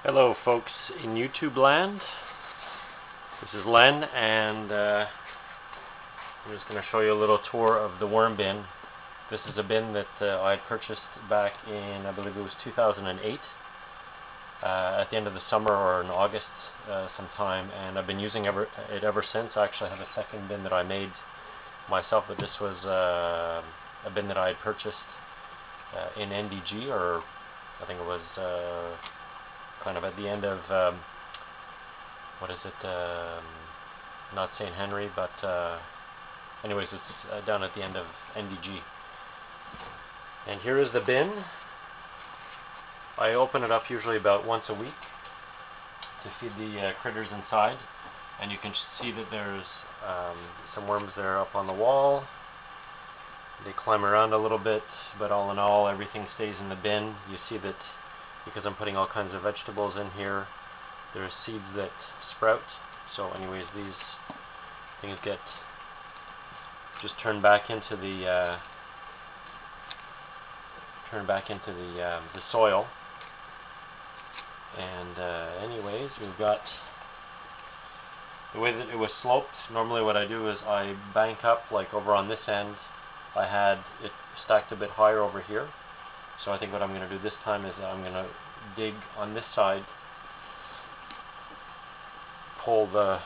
Hello folks in YouTube land. This is Len, and I'm just going to show you a little tour of the worm bin. This is a bin that I had purchased back in, I believe it was 2008, at the end of the summer or in August sometime, and I've been using it ever since. I actually have a second bin that I made myself, but this was a bin that I had purchased in NDG, or I think it was kind of at the end of what is it, not St. Henry, but anyways, it's down at the end of NDG. And here is the bin. I open it up usually about once a week to feed the critters inside, and you can see that there's some worms there up on the wall. They climb around a little bit, but all in all, everything stays in the bin. You see that because I'm putting all kinds of vegetables in here, there's seeds that sprout. So anyways, these things get just turned back into the soil. And anyways, we've got the way that it was sloped. Normally what I do is I bank up, like over on this end I had it stacked a bit higher over here. So I think what I'm going to do this time is I'm going to dig on this side, pull the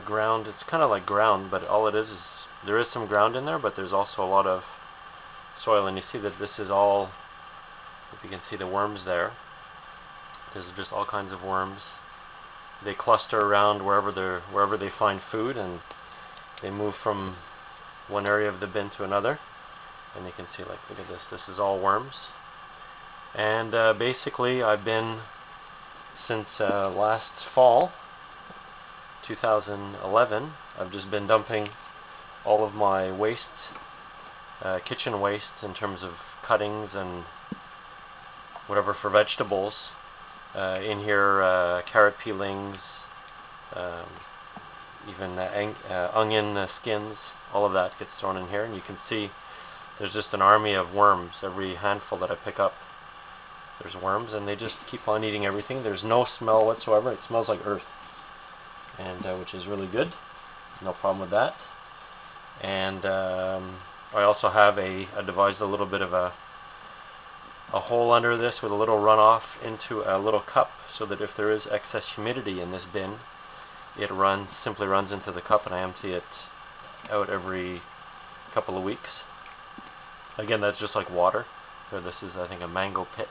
ground. It's kind of like ground, but all it is there is some ground in there, but there's also a lot of soil. And you see that this is all, if you can see the worms there, there's just all kinds of worms. They cluster around wherever they find food, and they move from one area of the bin to another. And you can see, like, look at this. This is all worms. And basically, I've been, since last fall, 2011, I've just been dumping all of my waste, kitchen waste, in terms of cuttings and whatever for vegetables, in here, carrot peelings, even onion skins, all of that gets thrown in here. And you can see there's just an army of worms. Every handful that I pick up, there's worms, and they just keep on eating everything. There's no smell whatsoever. It smells like earth, and which is really good. No problem with that. And I also have I devised a little bit of a hole under this with a little runoff into a little cup, so that if there is excess humidity in this bin, it simply runs into the cup, and I empty it out every couple of weeks. Again, that's just like water. So this is, I think, a mango pit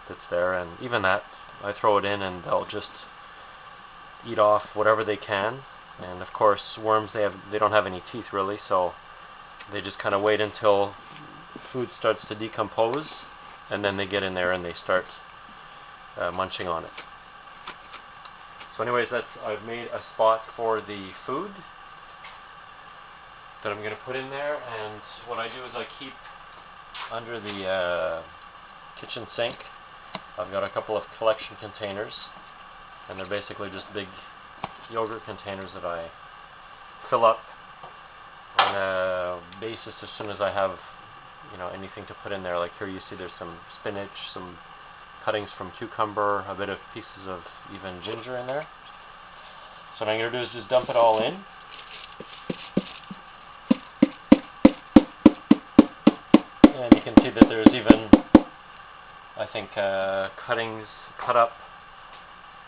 that's there, and even that, I throw it in and they'll just eat off whatever they can. And of course, worms, they don't have any teeth really, so they just kind of wait until food starts to decompose, and then they get in there and they start munching on it. So anyways, I've made a spot for the food that I'm going to put in there, and what I do is I keep under the kitchen sink, I've got a couple of collection containers, and they're basically just big yogurt containers that I fill up on a basis as soon as I have, anything to put in there. Like here you see there's some spinach, some cuttings from cucumber, a bit of pieces of even ginger in there. So what I'm going to do is just dump it all in. And you can see that there's even, I think, cuttings cut up,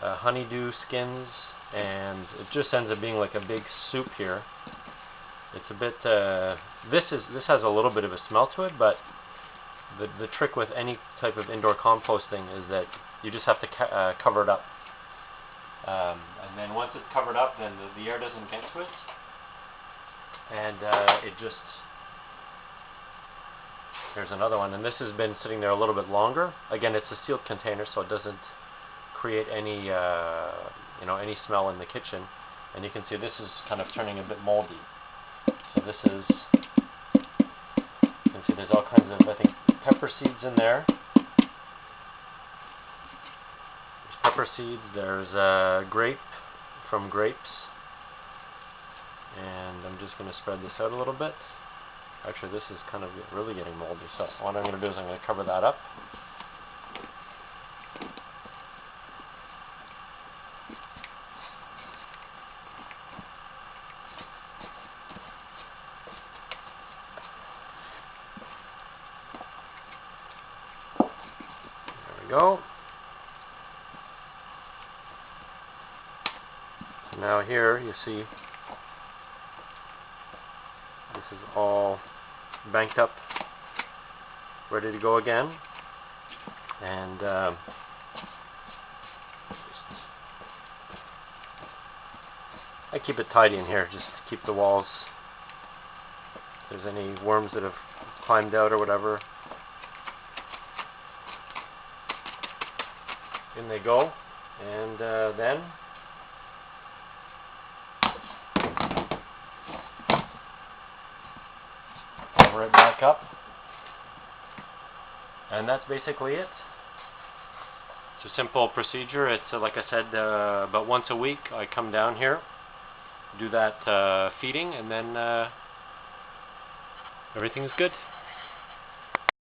honeydew skins, and it just ends up being like a big soup here. It's a bit, this has a little bit of a smell to it, but the trick with any type of indoor composting is that you just have to cover it up. And then once it's covered up, then the air doesn't get to it, and it just... Here's another one, and this has been sitting there a little bit longer. Again, it's a sealed container, so it doesn't create any, any smell in the kitchen. And you can see this is kind of turning a bit moldy. So this is, you can see there's all kinds of, I think, pepper seeds in there. There's pepper seeds. There's grape from grapes, and I'm just going to spread this out a little bit. Actually, this is kind of really getting moldy, so what I'm going to do is I'm going to cover that up. go. So now here you see this is all banked up, ready to go again. And I keep it tidy in here just to keep the walls, if there's any worms that have climbed out or whatever. In they go, and then cover it back up, and that's basically it. It's a simple procedure. It's like I said, about once a week I come down here, do that feeding, and then everything is good.